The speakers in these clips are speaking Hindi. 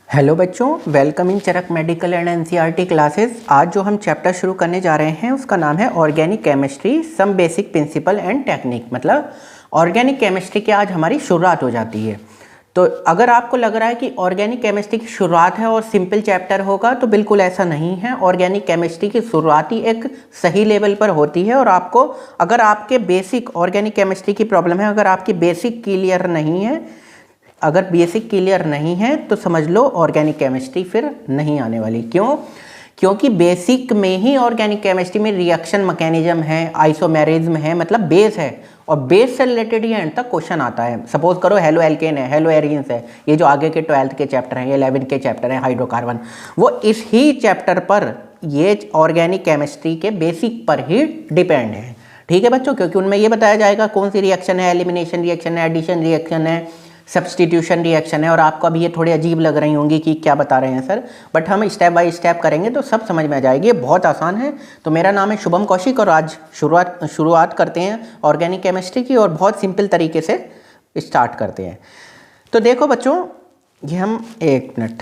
हेलो बच्चों, welcome in Charak medical and NCERT classes. आज जो हम चैप्टर शुरू करने जा रहे हैं उसका नाम है organic chemistry some basic principle and technique. मतलब ऑर्गेनिक केमिस्ट्री की आज हमारी शुरुआत हो जाती है। तो अगर आपको लग रहा है कि ऑर्गेनिक केमिस्ट्री की शुरुआत है और सिंपल चैप्टर होगा, तो बिल्कुल ऐसा नहीं है। ऑर्गेनिक केमिस्ट्री की शुरुआत ही एक सही लेवल पर होती है और आपको अगर आपके बेसिक ऑर्गेनिक केमिस्ट्री की प्रॉब्लम है, अगर आपकी बेसिक क्लियर नहीं है, अगर बेसिक क्लियर नहीं है तो समझ लो ऑर्गेनिक केमिस्ट्री फिर नहीं आने वाली। क्यों? क्योंकि बेसिक में ही ऑर्गेनिक केमिस्ट्री में रिएक्शन मैकेनिज्म है, आइसोमेरिज्म है, मतलब बेस है और बेस से रिलेटेड ही एंड तक क्वेश्चन आता है। सपोज करो हेलो एल्केन है, हेलो एरियंस है, ये जो आगे के 12th के चैप्टर हैं, 11 के चैप्टर हैं, हाइड्रोकार्बन, वो इस ही चैप्टर पर ये ऑर्गेनिक केमिस्ट्री के बेसिक पर ही डिपेंड है। ठीक है बच्चों, क्योंकि उनमें ये बताया जाएगा कौन सी रिएक्शन है, एलिमिनेशन रिएक्शन है, एडिशन रिएक्शन है, सब्स्टिट्यूशन रिएक्शन है। और आपको अभी ये थोड़ी अजीब लग रही होंगी कि क्या बता रहे हैं सर, बट हम स्टेप बाय स्टेप करेंगे तो सब समझ में आ जाएगी। ये बहुत आसान है। तो मेरा नाम है शुभम कौशिक और आज शुरुआत करते हैं ऑर्गेनिक केमिस्ट्री की और बहुत सिंपल तरीके से स्टार्ट करते हैं। तो देखो बच्चों, ये हम एक minute,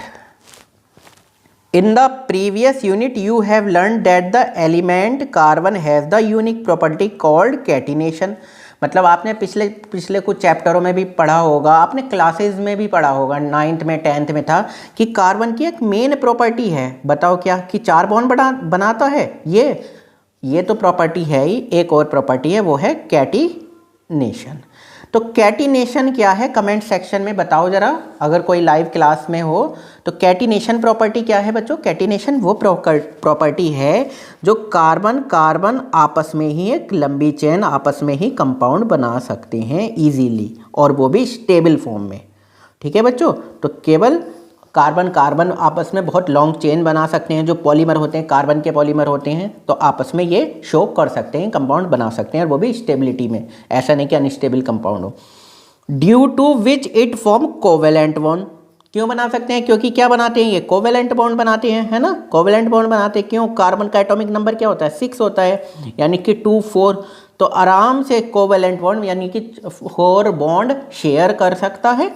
in the previous unit you have learn that the element carbon has the unique property called catenation. मतलब आपने पिछले कुछ चैप्टरों में भी पढ़ा होगा, आपने क्लासेस में भी पढ़ा होगा, 9th में 10th में था कि कार्बन की एक मेन प्रॉपर्टी है। बताओ क्या? कि 4 बॉन्ड बनाता है। ये तो प्रॉपर्टी है ही। एक और प्रॉपर्टी है, वो है कैटिनेशन। तो कैटिनेशन क्या है? कमेंट सेक्शन में बताओ जरा, अगर कोई लाइव क्लास में हो तो। कैटिनेशन प्रॉपर्टी क्या है बच्चों? कैटिनेशन वो प्रॉपर्टी है जो कार्बन कार्बन आपस में ही एक लंबी चेन आपस में ही कंपाउंड बना सकते हैं इजीली, और वो भी स्टेबल फॉर्म में। ठीक है बच्चों, तो केवल कार्बन कार्बन आपस में बहुत लॉन्ग चेन बना सकते हैं। जो पॉलीमर होते हैं, कार्बन के पॉलीमर होते हैं, तो आपस में ये शो कर सकते हैं, कंपाउंड बना सकते हैं, और वो भी स्टेबिलिटी में। ऐसा नहीं कि अनस्टेबल कंपाउंड हो। Due to which it form covalent bond. क्यों बना सकते हैं? क्योंकि क्या बनाते हैं? ये कोवेलेंट बॉन्ड बनाते हैं, है ना। कोवेलेंट बॉन्ड बनाते हैं। क्यों? कार्बन का एटॉमिक नंबर क्या होता है? 6 होता है, यानी कि 2 4। तो आराम से कोवेलेंट बॉन्ड यानी कि 4 बॉन्ड शेयर कर सकता है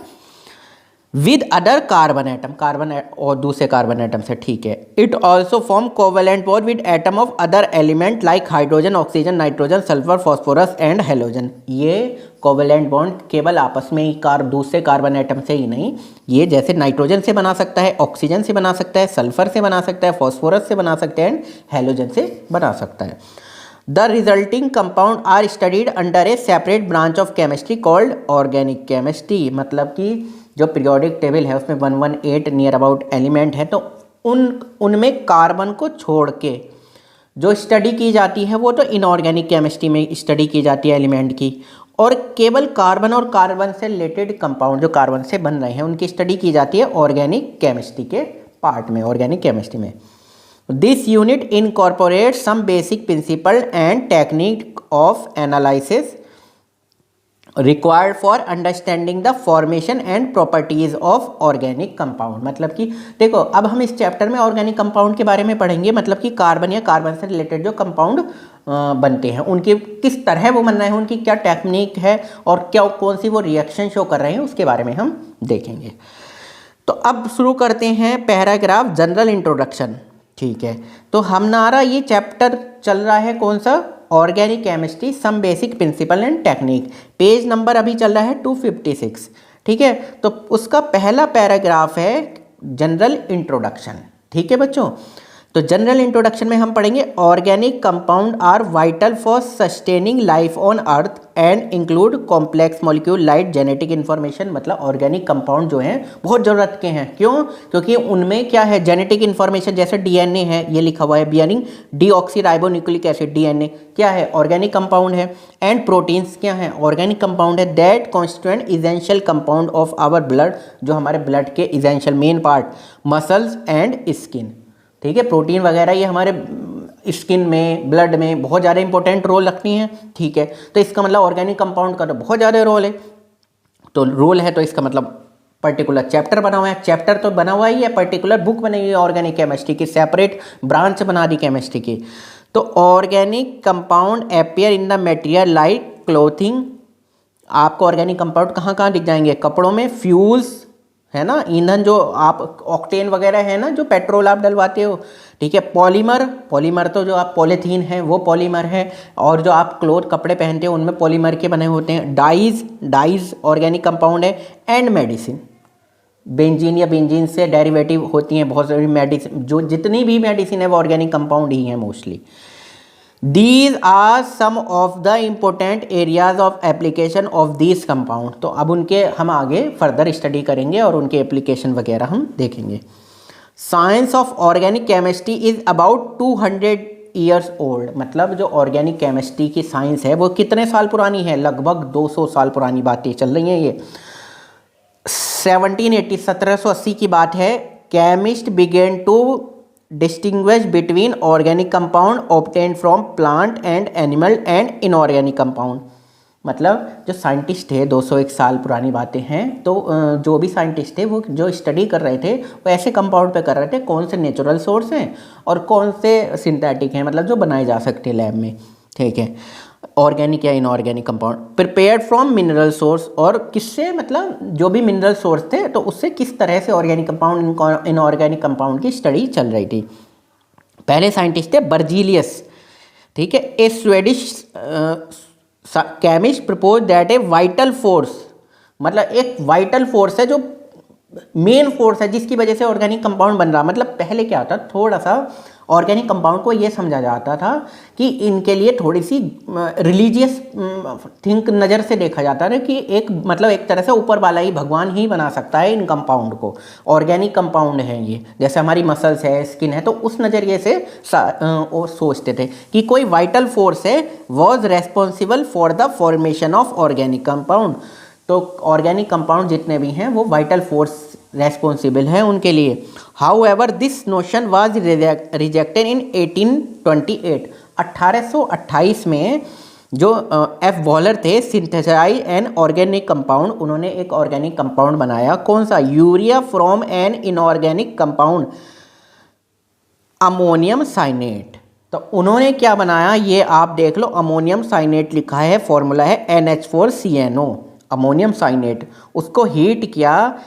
with other carbon atom, carbon और दूसरे कार्बन एटम से। ठीक है। It also form covalent bond with atom of other element like hydrogen, oxygen, nitrogen, sulphur, phosphorus and halogen. ये कोवेलेंट बॉन्ड केवल आपस में ही दूसरे कार्बन एटम से ही नहीं, ये जैसे नाइट्रोजन से बना सकता है, ऑक्सीजन से बना सकता है, सल्फर से बना सकता है, फॉस्फोरस से बना सकता है एंड हेलोजन से बना सकता है। The resulting compound are studied under a separate branch of chemistry called organic chemistry. मतलब कि जो पीरियोडिक टेबल है उसमें 118 नियर अबाउट एलिमेंट है, तो उनमें कार्बन को छोड़ के जो स्टडी की जाती है वो तो इनऑर्गेनिक केमिस्ट्री में स्टडी की जाती है एलिमेंट की। और केवल कार्बन और कार्बन से रिलेटेड कंपाउंड जो कार्बन से बन रहे हैं उनकी स्टडी की जाती है ऑर्गेनिक केमिस्ट्री के पार्ट में, ऑर्गेनिक केमिस्ट्री में। This unit incorporate some basic principle and technique of analysis required for understanding the formation and properties of organic compound. मतलब कि देखो, अब हम इस चैप्टर में ऑर्गेनिक कंपाउंड के बारे में पढ़ेंगे। मतलब कि कार्बन या कार्बन से रिलेटेड जो कंपाउंड बनते हैं उनके किस तरह वो बन रहे हैं, उनकी क्या टेक्निक है और क्या कौन सी वो रिएक्शन शो कर रहे हैं, उसके बारे में हम देखेंगे। तो अब शुरू करते हैं पैराग्राफ जनरल इंट्रोडक्शन। ठीक है, तो हमारा ये चैप्टर चल रहा है कौन सा? Organic chemistry some basic principle and technique. Page number अभी चल रहा है 256। ठीक है, तो उसका पहला पैराग्राफ है जनरल इंट्रोडक्शन। ठीक है बच्चों, तो जनरल इंट्रोडक्शन में हम पढ़ेंगे organic compound are vital for sustaining life on earth and include complex molecule like genetic information. मतलब ऑर्गेनिक कंपाउंड जो हैं बहुत ज़रूरत के हैं। क्यों? क्योंकि उनमें क्या है? जेनेटिक इन्फॉर्मेशन, जैसे डीएनए है, ये लिखा हुआ है बियरिंग डीऑक्सीराइबोन्यूक्लिक एसिड। डीएनए क्या है? ऑर्गेनिक कंपाउंड है। एंड प्रोटीन्स क्या है? ऑर्गेनिक कंपाउंड है। That constituent essential compound of our blood, जो हमारे ब्लड के essential main part, muscles and skin. ठीक है, प्रोटीन वगैरह ये हमारे स्किन में, ब्लड में बहुत ज़्यादा इंपॉर्टेंट रोल रखती हैं। ठीक है, तो इसका मतलब ऑर्गेनिक कंपाउंड का तो बहुत ज़्यादा रोल है। तो रोल है तो इसका मतलब पर्टिकुलर चैप्टर बना हुआ है। चैप्टर तो बना हुआ ही है, पर्टिकुलर बुक बनी हुई है ऑर्गेनिक केमिस्ट्री की, सेपरेट ब्रांच बना दी केमिस्ट्री की। तो organic compound appear in the material like clothing. आपको ऑर्गेनिक कंपाउंड कहाँ कहाँ दिख जाएंगे? कपड़ों में, फ्यूल्स, है ना, ईंधन जो आप ऑक्टेन वगैरह है ना, जो पेट्रोल आप डलवाते हो, ठीक है। पॉलीमर तो जो आप पॉलीथीन है वो पॉलीमर है, और जो आप क्लोथ कपड़े पहनते हो उनमें पॉलीमर के बने होते हैं। डाइज ऑर्गेनिक कंपाउंड है। एंड मेडिसिन, बेंजीन या बेंजीन से डेरिवेटिव होती हैं बहुत सारी मेडिसिन, जो जितनी भी मेडिसिन है वो ऑर्गेनिक कंपाउंड ही है mostly. These are some of the important areas of application of these compound। तो अब उनके हम आगे फर्दर स्टडी करेंगे और उनके एप्लीकेशन वगैरह हम देखेंगे। Science of organic chemistry is about 200 years old. मतलब जो ऑर्गेनिक केमिस्ट्री की साइंस है वो कितने साल पुरानी है? लगभग 200 साल पुरानी बातें चल रही हैं ये। 1780 की बात है। Chemist began to distinguish between organic compound obtained from plant and animal and inorganic compound. मतलब जो साइंटिस्ट थे, 201 साल पुरानी बातें हैं, तो जो भी साइंटिस्ट थे वो जो स्टडी कर रहे थे वो ऐसे कंपाउंड पे कर रहे थे कौन से नेचुरल सोर्स हैं और कौन से सिंथेटिक हैं, मतलब जो बनाए जा सकते हैं लैब में, ठीक है, ऑर्गेनिक या inorganic compound. Prepared from mineral source, और किससे, मतलब जो भी मिनरल सोर्स थे तो उससे किस तरह से ऑर्गेनिक कंपाउंड इनऑर्गेनिक कंपाउंड की स्टडी चल रही थी। पहले साइंटिस्ट थे बर्जीलियस, ठीक है, a Swedish chemist propose that a vital force, मतलब एक वाइटल फोर्स है जो मेन फोर्स है जिसकी वजह से ऑर्गेनिक कंपाउंड बन रहा। मतलब पहले क्या होता, थोड़ा सा ऑर्गेनिक कंपाउंड को ये समझा जाता था कि इनके लिए थोड़ी सी रिलीजियस थिंक नज़र से देखा जाता है कि एक मतलब एक तरह से ऊपर वाला ही भगवान ही बना सकता है इन कंपाउंड को, ऑर्गेनिक कंपाउंड है ये, जैसे हमारी मसल्स है, स्किन है, तो उस नज़रिए से वो सोचते थे कि कोई वाइटल फोर्स है was responsible for the formation of organic compound. तो ऑर्गेनिक कंपाउंड जितने भी हैं वो वाइटल फोर्स रेस्पॉन्सिबल है उनके लिए। However this notion was rejected in 1828। 1828 में जो एफ वॉलर थे सिंथेसाइज एन ऑर्गेनिक कंपाउंड, उन्होंने एक ऑर्गेनिक कंपाउंड बनाया। कौन सा? Urea from an inorganic compound ammonium cyanate. तो उन्होंने क्या बनाया ये आप देख लो, अमोनियम साइनेट लिखा है, फॉर्मूला है NH4CNO, अमोनियम साइनेट। उसको हीट किया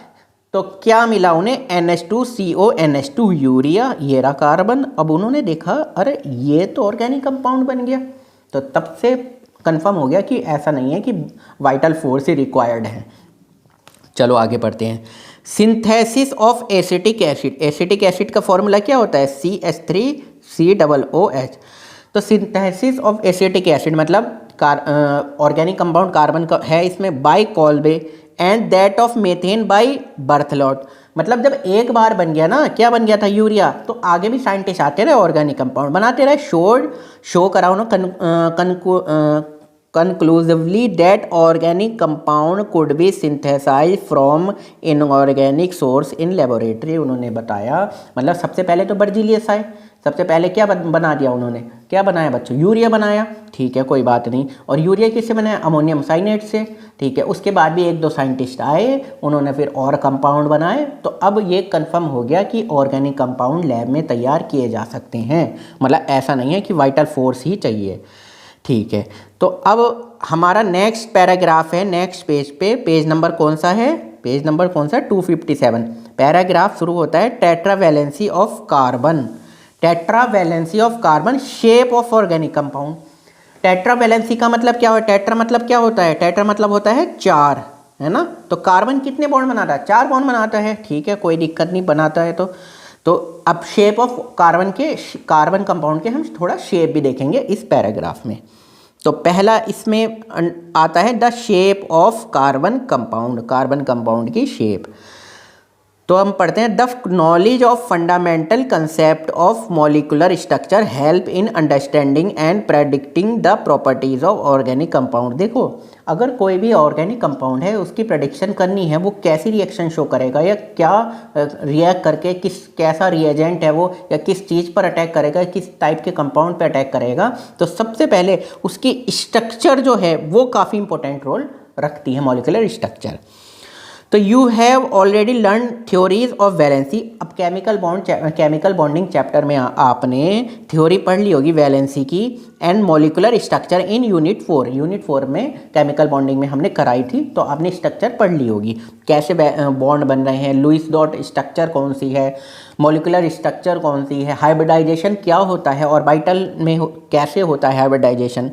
तो क्या मिला उन्हें? NH2CO NH2 यूरिया, ये रहा कार्बन। अब उन्होंने देखा अरे ये तो ऑर्गेनिक कंपाउंड बन गया, तो तब से कंफर्म हो गया कि ऐसा नहीं है कि वाइटल फोर्स ही रिक्वायर्ड है। चलो आगे बढ़ते हैं। Synthesis of acetic acid. Acetic acid का फॉर्मूला क्या होता है? CH3COOH। तो सिंथेसिस ऑफ एसिटिक एसिड मतलब ऑर्गेनिक कंपाउंड कार्बन का है इसमें by Kolbe and that of methane by Berthelot. मतलब जब एक बार बन गया ना, क्या बन गया था? यूरिया, तो आगे भी साइंटिस्ट आते रहे ऑर्गेनिक कंपाउंड बनाते रहे, शो कराओ ना conclusively that organic compound could be synthesized from inorganic source in laboratory। उन्होंने बताया, मतलब सबसे पहले तो बर्जीलियस आए, सबसे पहले क्या बना दिया उन्होंने? क्या बनाया बच्चों? यूरिया बनाया, ठीक है, कोई बात नहीं। और यूरिया किससे बनाया? अमोनियम साइनेट से, ठीक है। उसके बाद भी एक दो साइंटिस्ट आए, उन्होंने फिर और कंपाउंड बनाए। तो अब ये कंफर्म हो गया कि ऑर्गेनिक कंपाउंड लैब में तैयार किए जा सकते हैं, मतलब ऐसा नहीं है कि वाइटल फोर्स ही चाहिए, ठीक है। तो अब हमारा नेक्स्ट पैराग्राफ है, नेक्स्ट पेज पे, पेज नंबर कौन सा है? पेज नंबर कौन सा? 257। पैराग्राफ शुरू होता है tetravalency of carbon. Tetravalency of carbon, shape of organic compound. Tetravalency का मतलब क्या होता है? टेट्रा मतलब क्या होता है? टेट्रा मतलब होता है 4, है ना। तो कार्बन कितने बॉन्ड बनाता है? 4 बॉन्ड बनाता है, ठीक है, कोई दिक्कत नहीं, बनाता है। तो अब शेप ऑफ कार्बन कंपाउंड के हम थोड़ा शेप भी देखेंगे इस पैराग्राफ में। तो पहला इसमें आता है the shape of carbon compound की शेप। तो हम पढ़ते हैं the knowledge of fundamental concept of molecular structure help in understanding and predicting the properties of organic compound. देखो, अगर कोई भी ऑर्गेनिक कंपाउंड है उसकी प्रेडिक्शन करनी है, वो कैसी रिएक्शन शो करेगा या क्या रिएक्ट करके कैसा रिएजेंट है वो, या किस चीज़ पर अटैक करेगा, किस टाइप के कंपाउंड पर अटैक करेगा, तो सबसे पहले उसकी स्ट्रक्चर जो है वो काफ़ी इंपॉर्टेंट रोल रखती है, मॉलिक्यूलर स्ट्रक्चर। तो you have already learn theories of valency. अब केमिकल बॉन्डिंग चैप्टर में आपने थ्योरी पढ़ ली होगी वैलेंसी की and molecular structure in unit 4। Unit 4 में केमिकल बॉन्डिंग में हमने कराई थी, तो आपने स्ट्रक्चर पढ़ ली होगी, कैसे बॉन्ड बन रहे हैं, लुईस डॉट स्ट्रक्चर कौन सी है, मॉलिक्यूलर स्ट्रक्चर कौन सी है, हाइब्रिडाइजेशन क्या होता है, ऑर्बिटल में कैसे होता है hybridisation.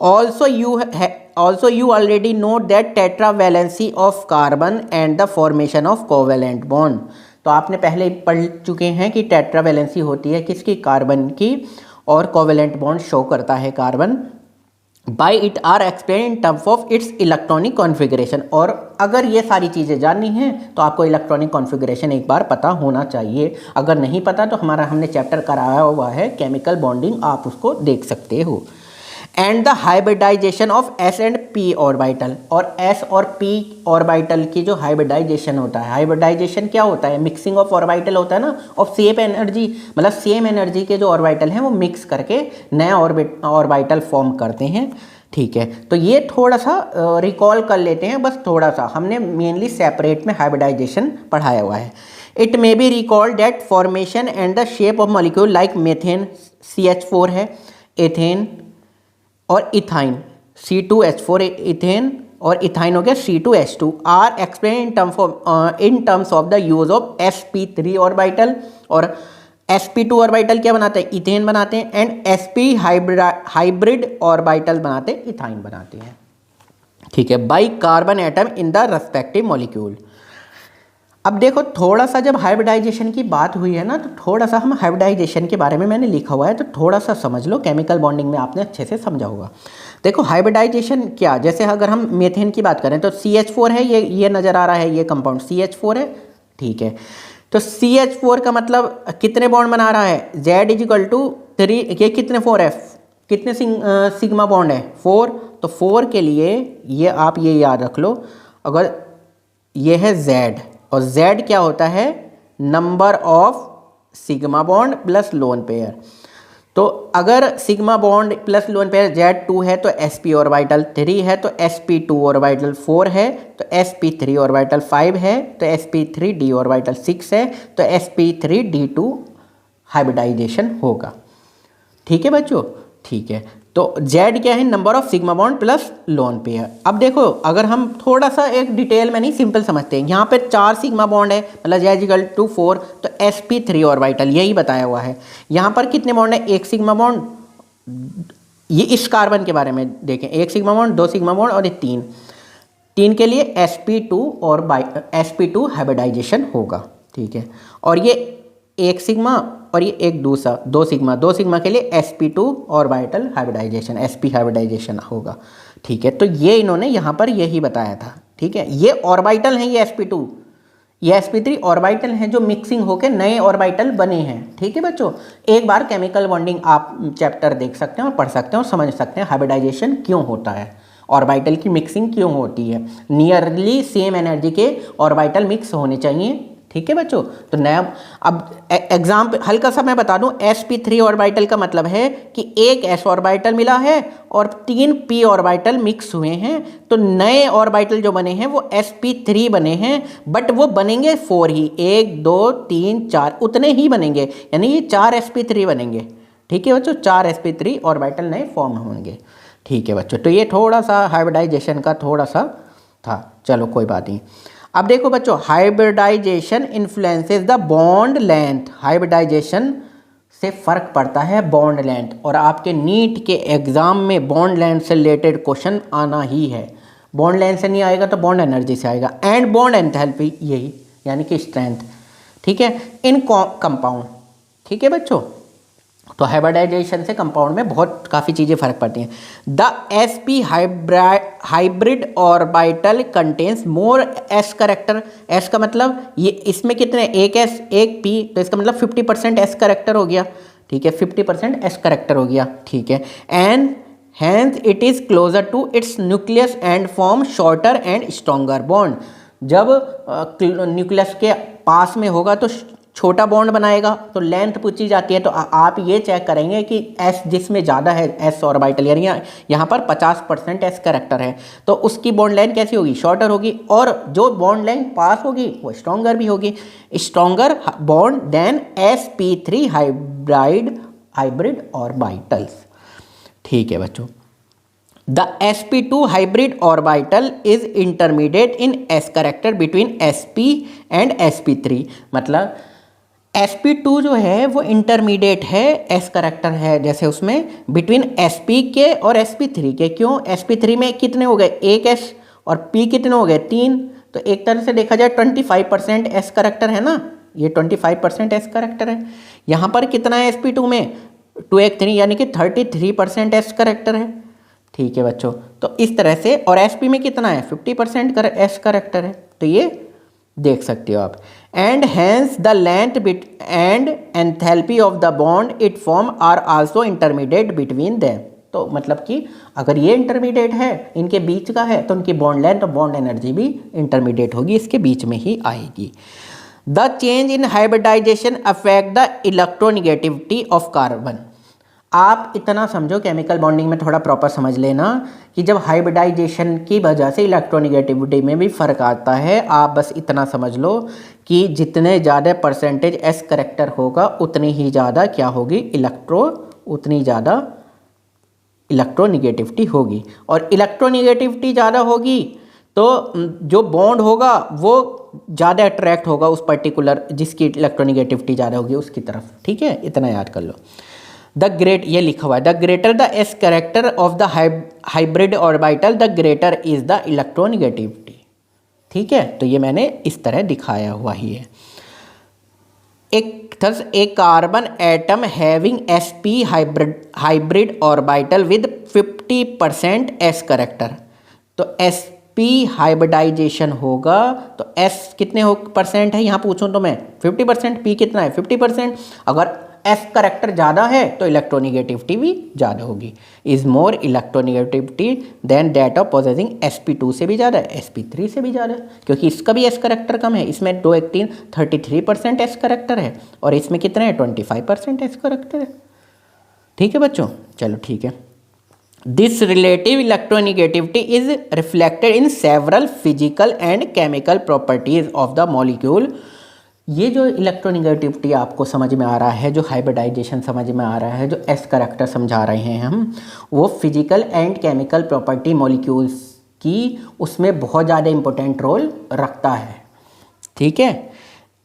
Also you already know that tetravalency of carbon and the formation of covalent bond। तो आपने पहले पढ़ चुके हैं कि टेट्रावैलेंसी होती है किसकी, कार्बन की, और कोवेलेंट बॉन्ड शो करता है carbon. By it are explain in terms of its electronic configuration. और अगर ये सारी चीज़ें जाननी हैं तो आपको इलेक्ट्रॉनिक कॉन्फ़िगरेशन एक बार पता होना चाहिए। अगर नहीं पता तो हमने चैप्टर कराया हुआ है केमिकल बॉन्डिंग, आप उसको देख सकते हो। And the hybridization of s and p orbital, और एस और पी ऑर्बिटल की जो हाइब्रिडाइजेशन होता है, हाइब्रिडाइजेशन क्या होता है, मिक्सिंग ऑफ ऑर्बिटल होता है ना, ऑफ सेम एनर्जी, मतलब सेम एनर्जी के जो ऑर्बिटल हैं वो मिक्स करके नया ऑर्बिटल फॉर्म करते हैं। ठीक है, तो ये थोड़ा सा रिकॉल कर लेते हैं, बस थोड़ा सा, हमने मेनली सेपरेट में हाइब्रिडाइजेशन पढ़ाया हुआ है। It may be recalled that formation and the shape of molecule like methane CH4 है, एथेन और इथाइन C2H4 इथेन, और इथाइन हो गया C2H2, are explain in terms of the use of sp3 orbital. और sp2 ऑर्बिटल क्या बनाते हैं, इथेन बनाते हैं, एंड sp हाइब्रिड ऑर्बिटल बनाते हैं, इथाइन बनाते हैं। ठीक है, by carbon atom in the respective molecule. अब देखो थोड़ा सा जब हाइब्रिडाइजेशन की बात हुई है ना, तो थोड़ा सा हम हाइब्रिडाइजेशन के बारे में मैंने लिखा हुआ है, तो थोड़ा सा समझ लो, केमिकल बॉन्डिंग में आपने अच्छे से समझा होगा। देखो हाइब्रिडाइजेशन क्या, जैसे अगर हम मेथेन की बात करें तो CH4 है, ये नज़र आ रहा है, ये कंपाउंड CH4 है। ठीक है, तो CH4 का मतलब कितने बॉन्ड बना रहा है, Z=3, ये कितने 4 है, कितने सिग्मा बॉन्ड है, 4। तो 4 के लिए ये आप ये याद रख लो, अगर ये है Z, और Z क्या होता है, number of sigma bond plus lone pair. तो अगर sigma bond plus lone pair Z2 है तो sp ऑर्बिटल 3 है, तो sp2 ऑर्बिटल 4 है, तो sp3 ऑर्बिटल 5 है, तो sp3d ऑर्बिटल 6 है, तो sp3d2 हाइब्रिडाइजेशन होगा। ठीक है बच्चों, ठीक है, तो Z क्या है, number of sigma bond plus lone pair. अब देखो अगर हम थोड़ा सा एक डिटेल में नहीं, सिंपल समझते हैं, यहाँ पे 4 सिग्मा बॉन्ड है, मतलब Z=4, तो sp3 ऑर्बिटल यही बताया हुआ है। यहाँ पर कितने बॉन्ड है, 1 सिग्मा बॉन्ड, ये इस कार्बन के बारे में देखें, 1 सिग्मा बॉन्ड, 2 सिग्मा बॉन्ड और ये 3 के लिए sp2 और sp2 हाइब्रिडाइजेशन होगा। ठीक है, और ये 1 सिग्मा और ये एक दूसरा 2 सिग्मा के लिए sp2 orbital hybridisation, sp hybridisation होगा। ठीक है, तो ये इन्होंने यहाँ पर यही बताया था। ठीक है, ये ऑर्बिटल हैं, ये sp2, ये sp3 ऑर्बिटल हैं जो मिक्सिंग होकर नए ऑर्बिटल बने हैं। ठीक है बच्चों, एक बार केमिकल बॉन्डिंग आप चैप्टर देख सकते हैं और पढ़ सकते हैं और समझ सकते हैं हाइब्रिडाइजेशन क्यों होता है, ऑर्बिटल की मिक्सिंग क्यों होती है, नियरली सेम एनर्जी के ऑर्बिटल मिक्स होने चाहिए। ठीक है बच्चों, तो नया अब एग्जाम्पल हल्का सा मैं बता दूं, sp3 ऑर्बिटल का मतलब है कि एक s ऑर्बिटल मिला है और 3 p ऑर्बिटल मिक्स हुए हैं, तो नए ऑर्बिटल जो बने हैं वो sp3 बने हैं, बट वो बनेंगे 4 ही, 1 2 3 4 उतने ही बनेंगे, यानी ये 4 sp3 बनेंगे। ठीक है बच्चों, 4 sp3 ऑर्बिटल नए फॉर्म होंगे। ठीक है बच्चों, तो ये थोड़ा सा हाइब्रिडाइजेशन का थोड़ा सा था, चलो कोई बात नहीं। अब देखो बच्चों, hybridization influences the bond length, hybridization से फ़र्क पड़ता है बॉन्ड लेंथ, और आपके नीट के एग्ज़ाम में बॉन्ड लेंथ से रिलेटेड क्वेश्चन आना ही है। बॉन्ड लेंथ से नहीं आएगा तो बॉन्ड एनर्जी से आएगा, एंड बॉन्ड एंथैल्पी, यही यानी कि स्ट्रेंथ। ठीक है, इन कंपाउंड। ठीक है बच्चों, तो हाइब्रिडाइजेशन से कंपाउंड में बहुत काफ़ी चीज़ें फ़र्क पड़ती हैं। The sp hybrid orbital contains more s character, s का मतलब ये इसमें कितने, एक s एक p, तो इसका मतलब 50% s करेक्टर हो गया। ठीक है, 50% s करेक्टर हो गया। ठीक है, and hence it is closer to its nucleus and form shorter and stronger bond. जब न्यूक्लियस के पास में होगा तो छोटा बॉन्ड बनाएगा तो लेंथ पूछी जाती है, तो आप ये चेक करेंगे कि एस जिसमें ज़्यादा है, एस ऑर्बिटल, यानी यहाँ पर 50% एस करेक्टर है, तो उसकी बॉन्ड लेंथ कैसी होगी, शॉर्टर होगी, और जो बॉन्ड लेंथ पास होगी वो स्ट्रॉन्गर भी होगी, stronger bond than sp3 hybrid orbitals. ठीक है बच्चों, the sp2 hybrid orbital is intermediate in s character between sp and sp3। मतलब sp2 जो है वो इंटरमीडिएट है, s करेक्टर है जैसे उसमें, बिटवीन sp के और sp3 के। क्यों, sp3 में कितने हो गए, एक s, और p कितने हो गए, 3, तो एक तरह से देखा जाए 25% s करेक्टर है ना, ये 25% s करेक्टर है। यहाँ पर कितना है sp2 में, 2 1 3, यानी कि 33% s करेक्टर है। ठीक है बच्चों, तो इस तरह से, और sp में कितना है, 50% s करेक्टर है, तो ये देख सकते हो आप। And hence the length and enthalpy of the bond it form are also intermediate between them. तो मतलब कि अगर ये इंटरमीडिएट है, इनके बीच का है, तो उनकी बॉन्ड लेंथ और बॉन्ड एनर्जी भी इंटरमीडिएट होगी, इसके बीच में ही आएगी। The change in hybridization affect the electronegativity of carbon. आप इतना समझो, केमिकल बॉन्डिंग में थोड़ा प्रॉपर समझ लेना कि जब हाइब्रिडाइजेशन की वजह से इलेक्ट्रोनेगेटिविटी में भी फ़र्क आता है। आप बस इतना समझ लो कि जितने ज़्यादा परसेंटेज एस करेक्टर होगा उतनी ही ज़्यादा क्या होगी, उतनी ज़्यादा इलेक्ट्रोनेगेटिविटी होगी, और इलेक्ट्रोनेगेटिविटी ज़्यादा होगी तो जो बॉन्ड होगा वो ज़्यादा अट्रैक्ट होगा उस पर्टिकुलर जिसकी इलेक्ट्रोनेगेटिविटी ज़्यादा होगी उसकी तरफ। ठीक है, इतना याद कर लो। ये लिखा हुआ है, the greater the S character of the hybrid orbital the greater is the electronegativity. ठीक है, तो ये मैंने इस तरह दिखाया हुआ ही है। एक carbon atom having sp hybrid orbital with 50% s character, तो sp हाइब्रिडाइजेशन होगा तो s कितने परसेंट है, यहाँ पूछूं तो मैं 50%, p कितना है 50%। अगर s करेक्टर ज़्यादा है तो इलेक्ट्रोनेगेटिविटी भी ज़्यादा होगी, is more electronegativity than that of possessing sp2 से भी ज़्यादा है, sp3 से भी ज़्यादा है, क्योंकि इसका भी s करेक्टर कम है, इसमें 2 1 3 33% s करेक्टर है, और इसमें कितना है 25% s करेक्टर है। ठीक है बच्चों, चलो ठीक है। This relative electronegativity is reflected in several physical and chemical properties of the molecule. ये जो इलेक्ट्रोनेगेटिविटी आपको समझ में आ रहा है, जो हाइब्रिडाइजेशन समझ में आ रहा है, जो एस करेक्टर समझा रहे हैं हम, वो physical and chemical property molecules की उसमें बहुत ज़्यादा इंपॉर्टेंट रोल रखता है। ठीक है,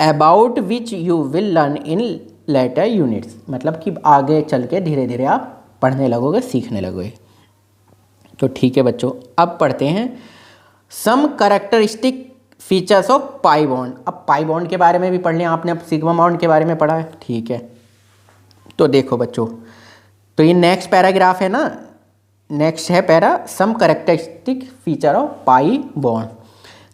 about which you will learn in later units, मतलब कि आगे चल के धीरे धीरे आप पढ़ने लगोगे, सीखने लगोगे। तो ठीक है बच्चों, अब पढ़ते हैं some characteristic features of pi bond. अब पाई बॉन्ड के बारे में भी पढ़ लिया आपने, अब सिग्मा बॉन्ड के बारे में पढ़ा है। ठीक है, तो देखो बच्चों, तो ये नेक्स्ट पैराग्राफ है ना, नेक्स्ट है para some characteristic feature of pi bond.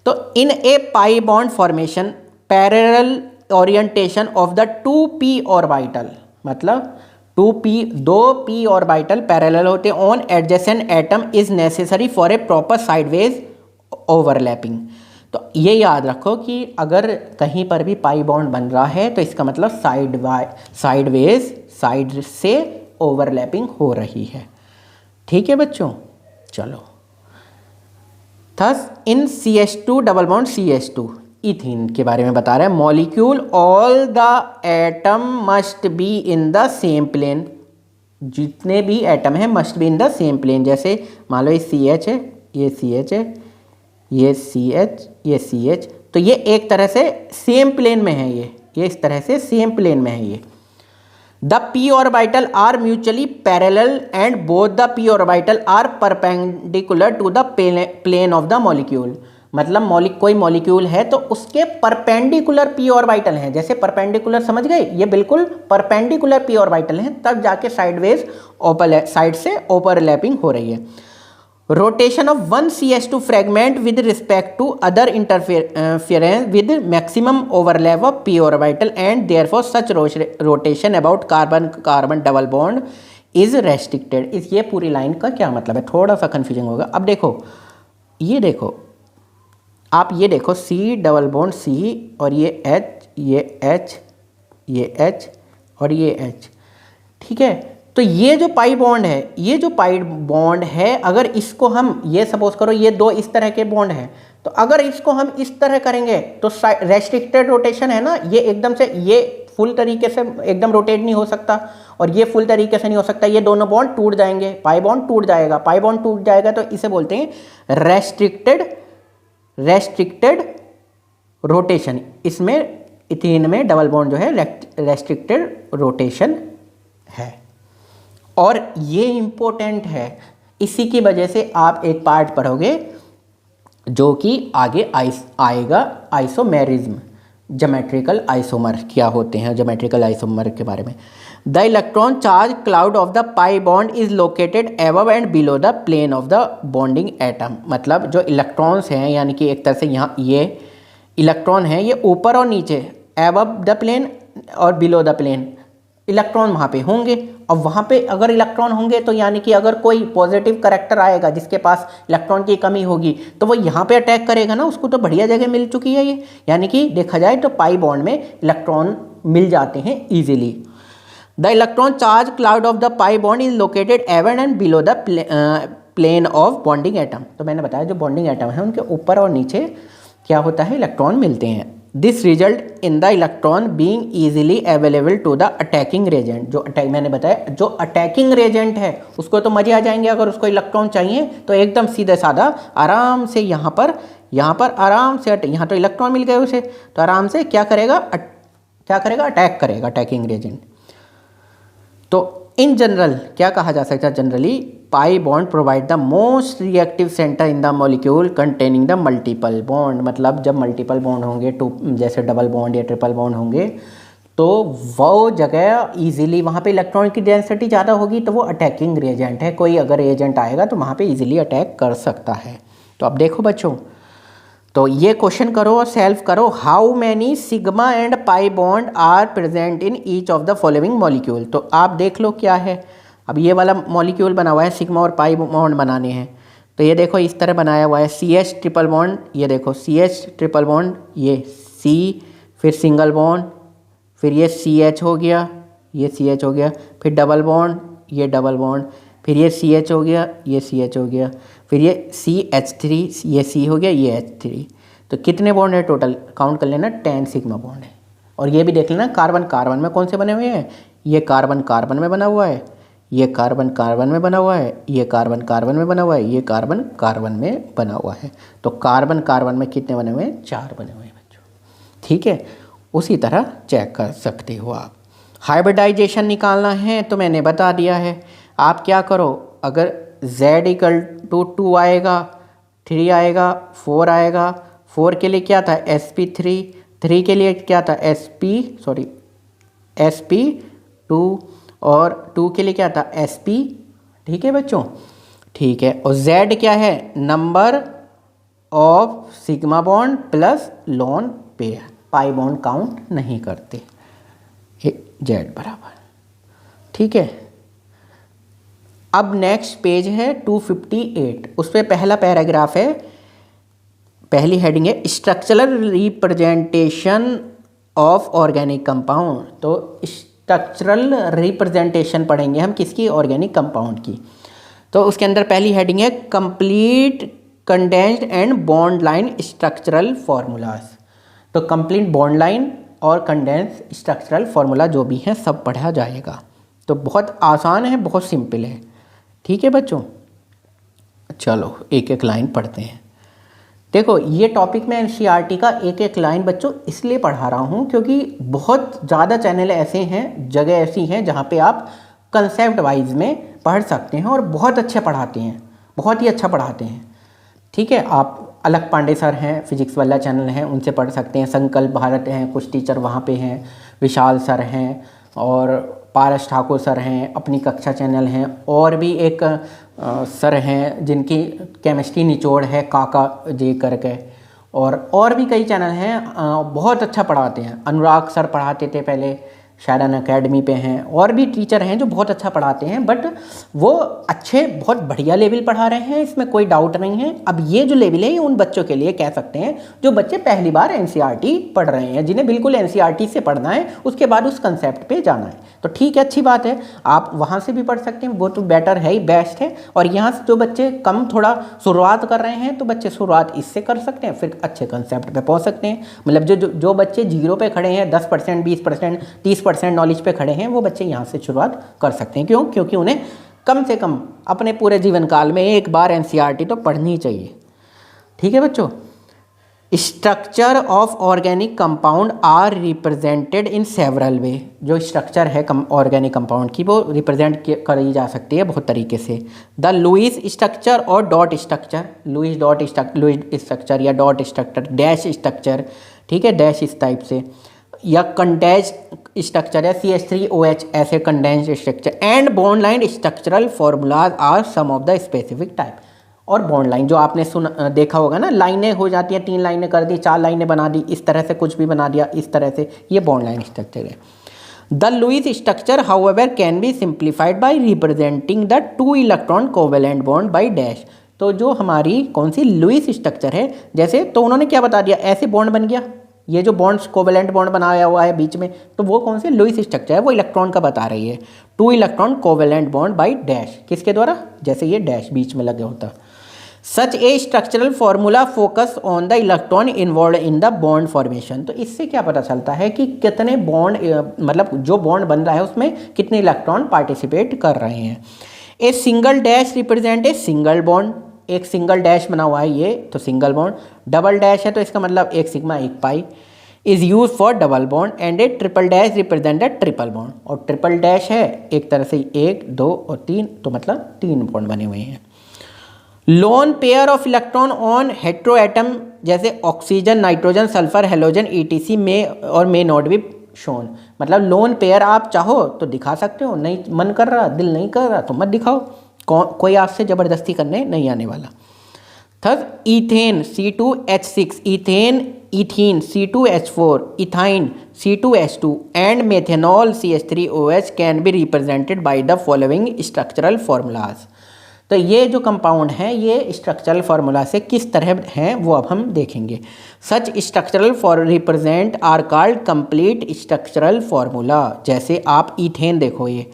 तो in a pi bond formation parallel orientation of the 2p orbital, मतलब 2p ऑर्बिटल पैरेलल होते हैं on adjacent atom is necessary for a proper sideways overlapping. तो ये याद रखो कि अगर कहीं पर भी पाई बॉन्ड बन रहा है तो इसका मतलब साइड से ओवरलैपिंग हो रही है। ठीक है बच्चों, चलो। Thus in CH2 double bond CH2 ethene के बारे में बता रहे हैं, molecule all the atom must be in the same plane. जितने भी एटम हैं must be in the same plane. जैसे मान लो ये CH है, ये CH है, ये CH, ये CH, तो ये एक तरह से सेम प्लेन में है, ये इस तरह से सेम प्लेन में है ये। The p orbital are mutually parallel and both the p orbital are perpendicular to the plane of the molecule. मतलब कोई मॉलिक्यूल है तो उसके परपेंडिकुलर p ऑर्बिटल हैं। जैसे परपेंडिकुलर समझ गए, ये बिल्कुल परपेंडिकुलर p ऑर्बिटल हैं, तब जाके साइड से ओवरलैपिंग हो रही है। Rotation of one CH2 fragment with respect to other interference with maximum overlap of p orbital and therefore such rotation about carbon double bond is restricted. इस ये पूरी लाइन का क्या मतलब है, थोड़ा सा कन्फ्यूजिंग होगा। अब देखो, ये देखो, आप ये देखो C डबल बॉन्ड C और ये H, ये H और ये H, ठीक है। तो ये जो पाई बॉन्ड है, ये जो पाई बॉन्ड है, अगर इसको हम, ये सपोज करो ये दो इस तरह के बॉन्ड हैं, तो अगर इसको हम इस तरह करेंगे तो रेस्ट्रिक्टेड रोटेशन है ना, ये एकदम से, ये फुल तरीके से एकदम रोटेट नहीं हो सकता और ये फुल तरीके से नहीं हो सकता, ये दोनों बॉन्ड टूट जाएंगे, पाई बॉन्ड टूट जाएगा। पाई बॉन्ड टूट जाएगा तो इसे बोलते हैं रेस्ट्रिक्टेड रोटेशन। इसमें इथीन में डबल बॉन्ड जो है रेस्ट्रिक्टेड रोटेशन है और ये इंपॉर्टेंट है। इसी की वजह से आप एक पार्ट पढ़ोगे जो कि आगे आएगा, आइसोमेरिज्म, ज्योमेट्रिकल आइसोमर क्या होते हैं, ज्योमेट्रिकल आइसोमर के बारे में। The electron charge cloud of the pi bond is located above and below the plane of the bonding atom. मतलब जो इलेक्ट्रॉन्स हैं, यानी कि एक तरह से यहाँ ये इलेक्ट्रॉन है, ये ऊपर और नीचे, अबव द प्लेन और बिलो द प्लेन इलेक्ट्रॉन वहाँ पे होंगे। और वहाँ पे अगर इलेक्ट्रॉन होंगे तो यानी कि अगर कोई पॉजिटिव करैक्टर आएगा जिसके पास इलेक्ट्रॉन की कमी होगी तो वो यहाँ पे अटैक करेगा ना, उसको तो बढ़िया जगह मिल चुकी है ये। यानी कि देखा जाए तो पाई बॉन्ड में इलेक्ट्रॉन मिल जाते हैं easily. The electron charge cloud of the pi bond is located above and below the plane of bonding atom. तो मैंने बताया जो बॉन्डिंग एटम है उनके ऊपर और नीचे क्या होता है, इलेक्ट्रॉन मिलते हैं। This result in the electron being easily available to the attacking reagent. जो अटैक, मैंने बताया जो अटैकिंग रेजेंट है उसको तो मजे आ जाएंगे, अगर उसको इलेक्ट्रॉन चाहिए तो एकदम सीधे साधा आराम से यहाँ पर आराम से, यहाँ तो इलेक्ट्रॉन मिल गए उसे, तो आराम से क्या करेगा, अटैक करेगा, अटैकिंग रेजेंट। तो इन जनरल क्या कहा जा सकता है, generally pi bond provide the most reactive centre in the molecule containing the multiple bond. मतलब जब मल्टीपल बॉन्ड होंगे, जैसे डबल बॉन्ड या ट्रिपल बॉन्ड होंगे, तो वो जगह इजीली वहाँ पे इलेक्ट्रॉन की डेंसिटी ज़्यादा होगी, तो वो अटैकिंग रिएजेंट है। कोई अगर एजेंट आएगा तो वहाँ पे इजीली अटैक कर सकता है। तो अब देखो बच्चों, तो ये क्वेश्चन करो और सॉल्व करो। How many sigma and pi bond are present in each of the following molecule. तो आप देख लो क्या है। अब ये वाला मॉलिक्यूल बना हुआ है, सिग्मा और पाई बॉन्ड बनाने हैं, तो ये देखो इस तरह बनाया हुआ है। CH ट्रिपल बॉन्ड, ये देखो CH ट्रिपल बॉन्ड, ये C, फिर सिंगल बॉन्ड, फिर ये CH हो गया, ये CH हो गया, फिर डबल बॉन्ड, ये डबल बॉन्ड, फिर ये CH हो गया, ये CH हो गया, फिर ये CH3, ये C हो गया, ये H3। तो कितने बॉन्ड है टोटल, काउंट कर लेना, 10 सिग्मा बॉन्ड है। और ये भी देख लेना कार्बन कार्बन में कौन से बने हुए हैं, ये कार्बन कार्बन में बना हुआ है, ये कार्बन कार्बन में बना हुआ है, ये कार्बन कार्बन में बना हुआ है, ये कार्बन कार्बन में बना हुआ है। तो कार्बन कार्बन में कितने बने हुए हैं, 4 बने हुए हैं बच्चों, ठीक है। उसी तरह चेक कर सकते हो आप। हाइब्रिडाइजेशन निकालना है तो मैंने बता दिया है। आप क्या करो, अगर Z = 2 आएगा, 3 आएगा, 4 आएगा, 4 के लिए क्या था sp3, 3 के लिए क्या था sp2 और 2 के लिए क्या था sp, ठीक है बच्चों, ठीक है। और Z क्या है, number of sigma bond plus lone pair, pi bond count नहीं करते, Z बराबर, ठीक है। अब नेक्स्ट पेज है 258, उस पर पहला पैराग्राफ है, पहली हेडिंग है structural representation of organic compound. तो स्ट्रक्चरल रिप्रेजेंटेशन पढ़ेंगे हम किसकी, ऑर्गेनिक कंपाउंड की। तो उसके अंदर पहली हेडिंग है complete condensed and bond line structural formulas. तो कंप्लीट बॉन्ड लाइन और कंडेंस्ड स्ट्रक्चरल फॉर्मूला जो भी हैं सब पढ़ा जाएगा। तो बहुत आसान है, बहुत सिंपल है, ठीक है बच्चों। चलो एक एक लाइन पढ़ते हैं। देखो ये टॉपिक में NCERT का एक एक लाइन बच्चों इसलिए पढ़ा रहा हूँ क्योंकि बहुत ज़्यादा चैनल ऐसे हैं, जगह ऐसी हैं जहाँ पे आप कंसेप्ट वाइज में पढ़ सकते हैं और बहुत अच्छे पढ़ाते हैं, बहुत ही अच्छा पढ़ाते हैं, ठीक है। आप अलग पांडे सर हैं, फिजिक्स वाला चैनल है, उनसे पढ़ सकते हैं। संकल्प भारत हैं, कुछ टीचर वहाँ पे हैं, विशाल सर हैं और पारस ठाकुर सर हैं, अपनी कक्षा चैनल हैं, और भी एक सर हैं जिनकी केमिस्ट्री निचोड़ है, काका जी करके, और भी कई चैनल हैं, बहुत अच्छा पढ़ाते हैं। अनुराग सर पढ़ाते थे पहले, शायद अन अकेडमी पे हैं, और भी टीचर हैं जो बहुत अच्छा पढ़ाते हैं, बट वो अच्छे बहुत बढ़िया लेवल पढ़ा रहे हैं, इसमें कोई डाउट नहीं है। अब ये जो लेवल है ये उन बच्चों के लिए कह सकते हैं जो बच्चे पहली बार एनसीईआरटी पढ़ रहे हैं, जिन्हें बिल्कुल एनसीईआरटी से पढ़ना है, उसके बाद उस कंसेप्ट पे जाना है। तो ठीक है, अच्छी बात है, आप वहाँ से भी पढ़ सकते हैं, वो तो बेटर है ही, बेस्ट है। और यहाँ से जो बच्चे कम थोड़ा शुरुआत कर रहे हैं तो बच्चे शुरुआत इससे कर सकते हैं, फिर अच्छे कंसेप्ट पे पहुँच सकते हैं। मतलब जो बच्चे जीरो पे खड़े हैं, 10%, 20%, 30% नॉलेज पे खड़े हैं, वो बच्चे यहाँ से शुरुआत कर सकते हैं। क्यों? क्योंकि उन्हें कम से कम अपने पूरे जीवन काल में एक बार एनसीईआरटी तो पढ़नी ही चाहिए। ठीक है बच्चों। Structure of organic compound are represented in several way. जो स्ट्रक्चर है ऑर्गेनिक कंपाउंड की, वो रिप्रेजेंट करी जा सकती है बहुत तरीके से। द लुईस स्ट्रक्चर और डॉट स्ट्रक्चर, लुईस स्ट्रक्चर या डॉट स्ट्रक्चर, डैश स्ट्रक्चर, ठीक है, डैश इस टाइप से, या कंडेंस स्ट्रक्चर है CH3OH, ऐसे condense structure. And bond line structural formulas are some of the specific type. और बॉन्ड लाइन जो आपने देखा होगा ना, लाइनें हो जाती हैं, 3 लाइनें कर दी, 4 लाइनें बना दी, इस तरह से कुछ भी बना दिया, इस तरह से, ये बॉन्ड लाइन स्ट्रक्चर है। The Lewis structure however can be simplified by representing the 2 electron covalent bond by dash. तो जो हमारी कौन सी लुईस स्ट्रक्चर है, जैसे तो उन्होंने क्या बता दिया, ऐसे बॉन्ड बन गया, ये जो बॉन्ड्स कोवेलेंट बॉन्ड बनाया हुआ है बीच में, तो वो कौन सी लुईस स्ट्रक्चर है, वो इलेक्ट्रॉन का बता रही है। 2 electron covalent bond by dash, किसके द्वारा, जैसे ये डैश बीच में लगे होता। Such a structural formula focus on the electron involve in the bond formation. तो इससे क्या पता चलता है कि कितने बॉन्ड, मतलब जो बॉन्ड बन रहा है उसमें कितने इलेक्ट्रॉन पार्टिसिपेट कर रहे हैं। A single dash represent a single bond, एक सिंगल डैश बना हुआ है ये, तो सिंगल बॉन्ड। डबल डैश है तो इसका मतलब एक सिग्मा एक pi is use for double bond. And A triple dash represent a triple bond, और ट्रिपल डैश है एक तरह से 1, 2 और 3, तो मतलब 3 बॉन्ड बने हुए हैं। Lone pair of electron on hetero atom, जैसे oxygen, nitrogen, sulphur, halogen ETC में और मे नॉट बी शोन। मतलब लोन पेयर आप चाहो तो दिखा सकते हो, नहीं मन कर रहा, दिल नहीं कर रहा तो मत दिखाओ, कोई आपसे ज़बरदस्ती करने नहीं आने वाला। Third, ethane C2H6, ethene C2H4, ethyne C2H2 and methanol CH3OH can be represented by the following structural formulas. तो ये जो कंपाउंड हैं ये स्ट्रक्चरल फार्मूला से किस तरह हैं वो अब हम देखेंगे। Such structural for represent are called complete structural formula. जैसे आप इथेन देखो, ये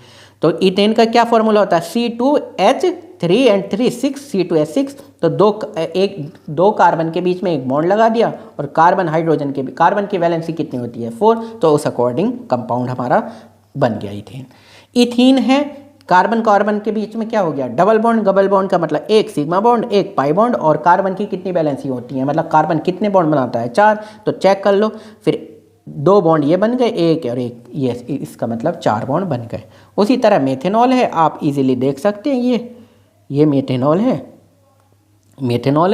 तो इथेन का क्या फार्मूला होता है, C2H3 and 3 6 C2H6। तो दो कार्बन के बीच में एक बॉन्ड लगा दिया, और कार्बन हाइड्रोजन के, कार्बन की वैलेंसी कितनी होती है 4, तो उस अकॉर्डिंग कंपाउंड हमारा बन गया इथेन। इथीन है, कार्बन कार्बन के बीच में क्या हो गया, डबल बॉन्ड। डबल बॉन्ड का मतलब एक सिग्मा बॉन्ड, एक पाई बॉन्ड, और कार्बन की कितनी वैलेंसी होती है, मतलब कार्बन कितने बॉन्ड बनाता है 4, तो चेक कर लो। फिर 2 बॉन्ड ये बन गए, एक और एक ये, इसका मतलब 4 बॉन्ड बन गए। उसी तरह मेथेनॉल है, आप इजीली देख सकते हैं, ये मेथेनॉल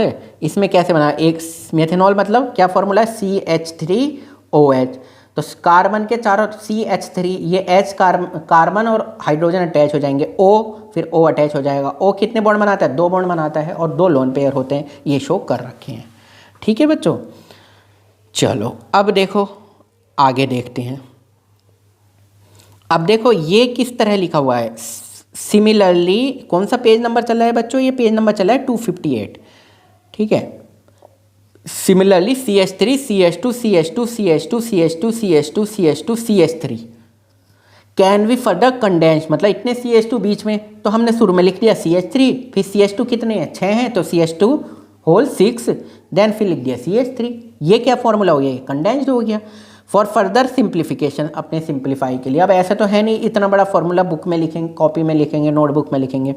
है, इसमें कैसे बना, एक मेथेनॉल मतलब क्या फॉर्मूला है, CH3OH। तो कार्बन के चारों CH3, ये H कार्बन और हाइड्रोजन अटैच हो जाएंगे, O फिर O अटैच हो जाएगा। O कितने बॉन्ड बनाता है, 2 बॉन्ड बनाता है, और 2 लोन पेयर होते हैं, ये शो कर रखे हैं। ठीक है बच्चों, चलो अब देखो आगे देखते हैं। अब देखो ये किस तरह लिखा हुआ है। सिमिलरली, कौन सा पेज नंबर चल रहा है बच्चों, ये पेज नंबर चला है 258। ठीक है, similarly CH3 CH2 CH2 CH2 CH2 CH2 CH2 CH3 can be further condense. मतलब इतने CH2 बीच में, तो हमने शुरू में लिख दिया CH3, फिर CH2 कितने हैं 6 हैं, तो CH2 होल 6, देन फिर लिख दिया CH3। ये क्या फॉर्मूला हो गया, ये कंडेंस्ड हो गया। फॉर फर्दर सिंप्लीफिकेशन, अपने सिंप्लीफाई के लिए, अब ऐसा तो है नहीं इतना बड़ा फॉर्मूला बुक में लिखेंगे, कॉपी में लिखेंगे, नोटबुक में लिखेंगे।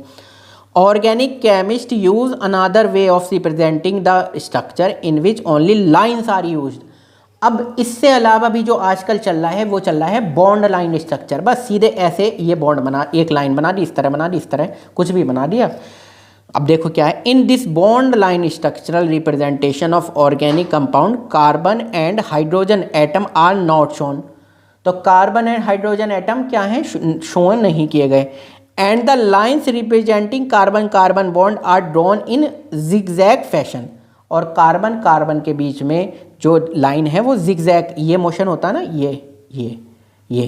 Organic chemist use another way of representing the structure in which only lines are used. अब इससे अलावा भी जो आजकल चल रहा है वो चल रहा है बॉन्ड लाइन स्ट्रक्चर। बस सीधे ऐसे ये बॉन्ड बना, एक लाइन बना दी, इस तरह बना दी, इस तरह कुछ भी बना दिया। अब देखो क्या है, in this bond line structural representation of organic compound carbon and hydrogen atom are not shown. तो कार्बन एंड हाइड्रोजन एटम क्या है, शोन नहीं किए गए। And the lines representing carbon carbon bond are drawn in zigzag fashion. और कार्बन कार्बन के बीच में जो लाइन है वो जिगजैग, ये मोशन होता है ना, ये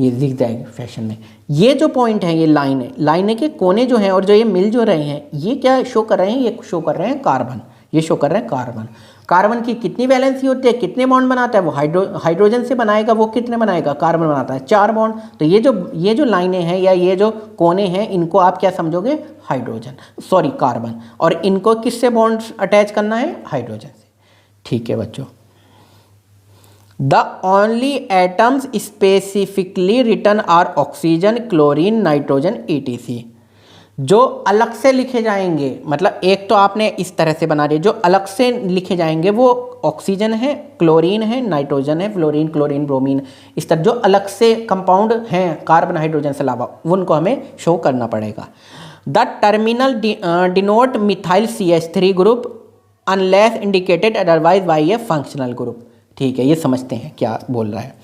ये जिगजैग फैशन में। ये जो पॉइंट है, ये लाइन के कोने जो हैं और जो ये मिल जो रहे हैं, ये क्या शो कर रहे हैं? ये शो कर रहे हैं कार्बन, ये शो कर रहे हैं कार्बन। कार्बन की कितनी वैलेंसी होती है, कितने बॉन्ड बनाता है वो? हाइड्रोजन से बनाएगा, वो कितने बनाएगा? कार्बन बनाता है 4 बॉन्ड। तो ये जो लाइनें हैं या ये जो कोने हैं, इनको आप क्या समझोगे? कार्बन। और इनको किससे बॉन्ड अटैच करना है? हाइड्रोजन से। ठीक है बच्चों। The only atoms specifically written are oxygen, chlorine, nitrogen, ETC। जो अलग से लिखे जाएंगे, मतलब एक तो आपने इस तरह से बना दिया, जो अलग से लिखे जाएंगे वो ऑक्सीजन है, क्लोरीन है, नाइट्रोजन है, फ्लोरीन, क्लोरीन, ब्रोमीन। इस तरह जो अलग से कंपाउंड हैं कार्बन हाइड्रोजन से अलावा, उनको हमें शो करना पड़ेगा। The terminal denote methyl CH3 group unless indicated otherwise by A functional group. ठीक है, ये समझते हैं क्या बोल रहा है।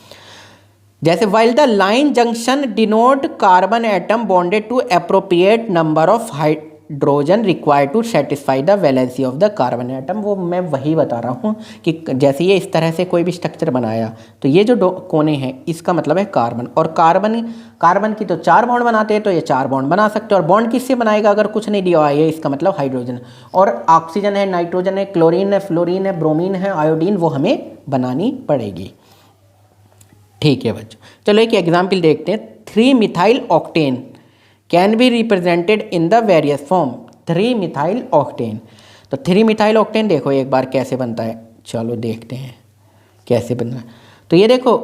जैसे while the line junction denote carbon atom bonded to appropriate number of hydrogen required to satisfy the valency of the carbon atom. वो मैं वही बता रहा हूँ कि जैसे ये इस तरह से कोई भी स्ट्रक्चर बनाया, तो ये जो कोने हैं, इसका मतलब है कार्बन। और कार्बन की तो 4 बॉन्ड बनाते हैं, तो ये 4 बॉन्ड बना सकते हैं। और बॉन्ड किससे बनाएगा अगर कुछ नहीं दिया हुआ है? इसका मतलब हाइड्रोजन। और ऑक्सीजन है, नाइट्रोजन है, क्लोरीन है, फ्लोरीन है, ब्रोमीन है, आयोडीन, वो हमें बनानी पड़ेगी। ठीक है बच्चों, चलो एक एग्जाम्पल देखते हैं। 3 methyl octane can be represented in the various form. 3 methyl octane, तो 3 मिथाइल ऑक्टेन देखो एक बार कैसे बनता है। चलो देखते हैं कैसे बनना है। तो ये देखो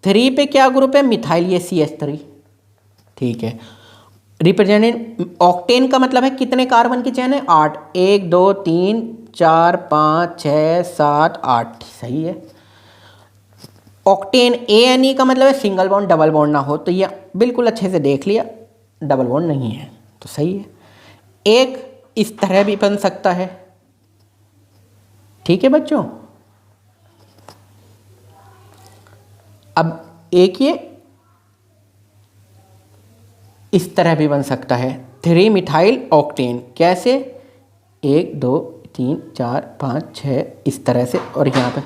3 पे क्या ग्रुप है? मिथाइल, ये CH3। ठीक है, रिप्रेजेंटेड ऑक्टेन का मतलब है कितने कार्बन की चेन है? 8। 1 2 3 4 5 6 7 8। सही है। ऑक्टेन ANE का मतलब है सिंगल बॉन्ड, डबल बॉन्ड ना हो। तो ये बिल्कुल अच्छे से देख लिया, डबल बॉन्ड नहीं है, तो सही है। एक इस तरह भी बन सकता है। ठीक है बच्चों, अब एक ये इस तरह भी बन सकता है, 3 मिथाइल ऑक्टेन। कैसे? 1 2 3 4 5 6 इस तरह से, और यहाँ पे